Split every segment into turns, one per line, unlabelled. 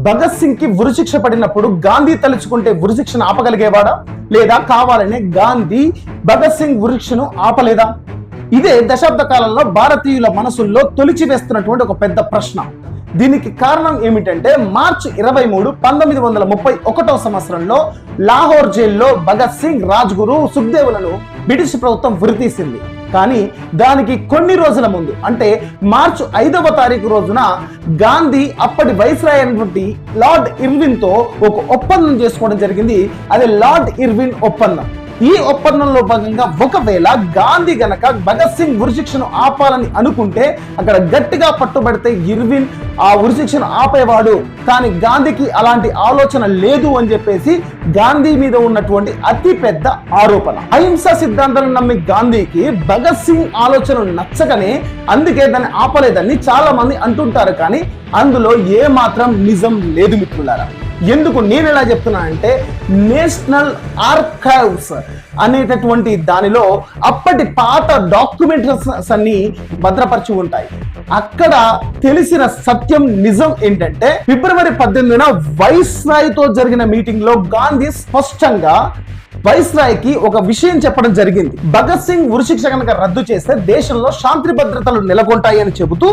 భగత్ సింగ్ కి ఉరిశిక్ష పడినప్పుడు గాంధీ తలుచుకుంటే ఉరిశిక్షను ఆపగలిగేవాడా, లేదా కావాలనే గాంధీ భగత్ సింగ్ ఉరిశిక్షను ఆపలేదా? ఇదే దశాబ్ద కాలంలో భారతీయుల మనసుల్లో తొలిచి వేస్తున్నటువంటి ఒక పెద్ద ప్రశ్న. దీనికి కారణం ఏమిటంటే మార్చి 23, 1931 సంవత్సరంలో లాహోర్ జైల్లో భగత్ సింగ్, రాజ్గురు, సుఖ్దేవులను బ్రిటిష్ ప్రభుత్వం ఉరితీసింది. కానీ దానికి కొన్ని రోజుల ముందు అంటే మార్చి 5వ తారీఖు రోజున గాంధీ అప్పటి వైస్రాయ్ అయినటువంటి లార్డ్ ఇర్విన్ తో ఒక ఒప్పందం చేసుకోవడం జరిగింది. అదే లార్డ్ ఇర్విన్ ఒప్పందం. ఈ ఒప్పందంలో భాగంగా ఒకవేళ గాంధీ గనక భగత్ సింగ్ ఉరిశిక్షను ఆపాలని అనుకుంటే అక్కడ గట్టిగా పట్టుబడితే ఇర్విన్ ఆ ఉరిశిక్షను ఆపేవాడు. కానీ గాంధీకి అలాంటి ఆలోచన లేదు అని చెప్పేసి గాంధీ మీద ఉన్నటువంటి అతి పెద్ద ఆరోపణ. అహింసా సిద్ధాంతాలను నమ్మి గాంధీకి భగత్ సింగ్ ఆలోచనలు నచ్చకనే అందుకే దాన్ని ఆపలేదని చాలా మంది అంటుంటారు. కానీ అందులో ఏ మాత్రం నిజం లేదు మిత్రులారా. ఎందుకు నేను ఎలా చెప్తున్నానంటే నేషనల్ ఆర్కైవ్స్ అనేటటువంటి దానిలో అప్పటి పాత డాక్యుమెంట్స్ అన్ని భద్రపరిచి ఉంటాయి. అక్కడ తెలిసిన సత్యం నిజం ఏంటంటే ఫిబ్రవరి 18న వైస్రాయ్ తో జరిగిన మీటింగ్ లో గాంధీ స్పష్టంగా వైస్రాయ్ కి ఒక విషయం చెప్పడం జరిగింది. భగత్ సింగ్ ఉరిశిక్ష కనుక రద్దు చేస్తే దేశంలో శాంతి భద్రతలు నెలకొంటాయి అని చెబుతూ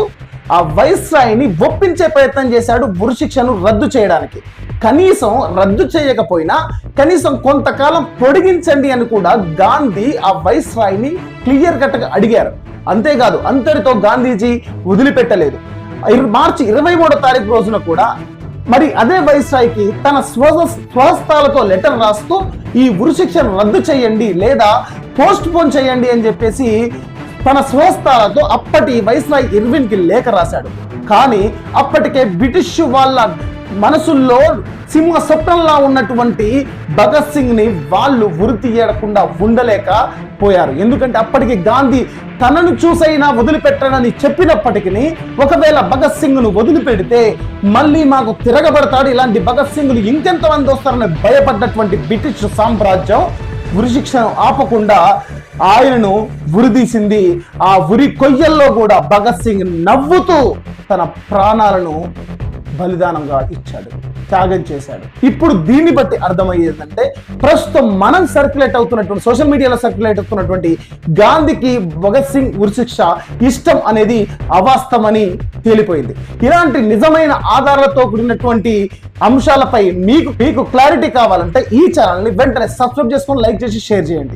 ఆ వైస్రాయ్ని ఒప్పించే ప్రయత్నం చేశాడు ఉరిశిక్షను రద్దు చేయడానికి. కనీసం రద్దు చేయకపోయినా కనీసం కొంతకాలం పొడిగించండి అని కూడా గాంధీ ఆ వైస్రాయ్ని క్లియర్ కట్ గా అడిగారు. అంతేకాదు అంతటితో గాంధీజీ వదిలిపెట్టలేదు. మార్చి 23వ తారీఖు రోజున కూడా మరి అదే వైస్రాయ్కి తన స్వహస్తాలతో లెటర్ రాస్తూ ఈ ఉరిశిక్షను రద్దు చేయండి లేదా పోస్ట్ పోన్ చేయండి అని చెప్పేసి తన స్వహస్తాలతో అప్పటి వైస్రాయ్ ఇర్విన్ కి లేఖ రాశాడు. కానీ అప్పటికే బ్రిటిష్ వాళ్ళ మనసుల్లో సింహ స్వప్నంలా ఉన్నటువంటి భగత్ సింగ్ ని వాళ్ళు ఉరి తీయకుండా ఉండలేకపోయారు. ఎందుకంటే అప్పటికి గాంధీ తనను చూసైనా వదిలిపెట్టనని చెప్పినప్పటికీ ఒకవేళ భగత్ సింగ్ ను వదిలిపెడితే మళ్ళీ మాకు తిరగబడతాడు, ఇలాంటి భగత్ సింగ్లు ఇంకెంతమంది వస్తారని భయపడ్డటువంటి బ్రిటిష్ సామ్రాజ్యం ఉరిశిక్షను ఆపకుండా ఆయనను ఉరిదీసింది. ఆ ఉరి కొయ్యల్లో కూడా భగత్ సింగ్ నవ్వుతూ తన ప్రాణాలను బలిదానంగా ఇచ్చాడు, త్యాగం చేశాడు. ఇప్పుడు దీన్ని బట్టి అర్థమయ్యేదంటే ప్రస్తుతం మనం సర్క్యులేట్ అవుతున్నటువంటి సోషల్ మీడియాలో సర్క్యులేట్ అవుతున్నటువంటి గాంధీకి భగత్ సింగ్ ఉరిశిక్ష ఇష్టం అనేది అవాస్తవమని తేలిపోయింది. ఇలాంటి నిజమైన ఆధారాలతో కూడినటువంటి అంశాలపై మీకు క్లారిటీ కావాలంటే ఈ ఛానల్ని వెంటనే సబ్స్క్రైబ్ చేసుకొని లైక్ చేసి షేర్ చేయండి.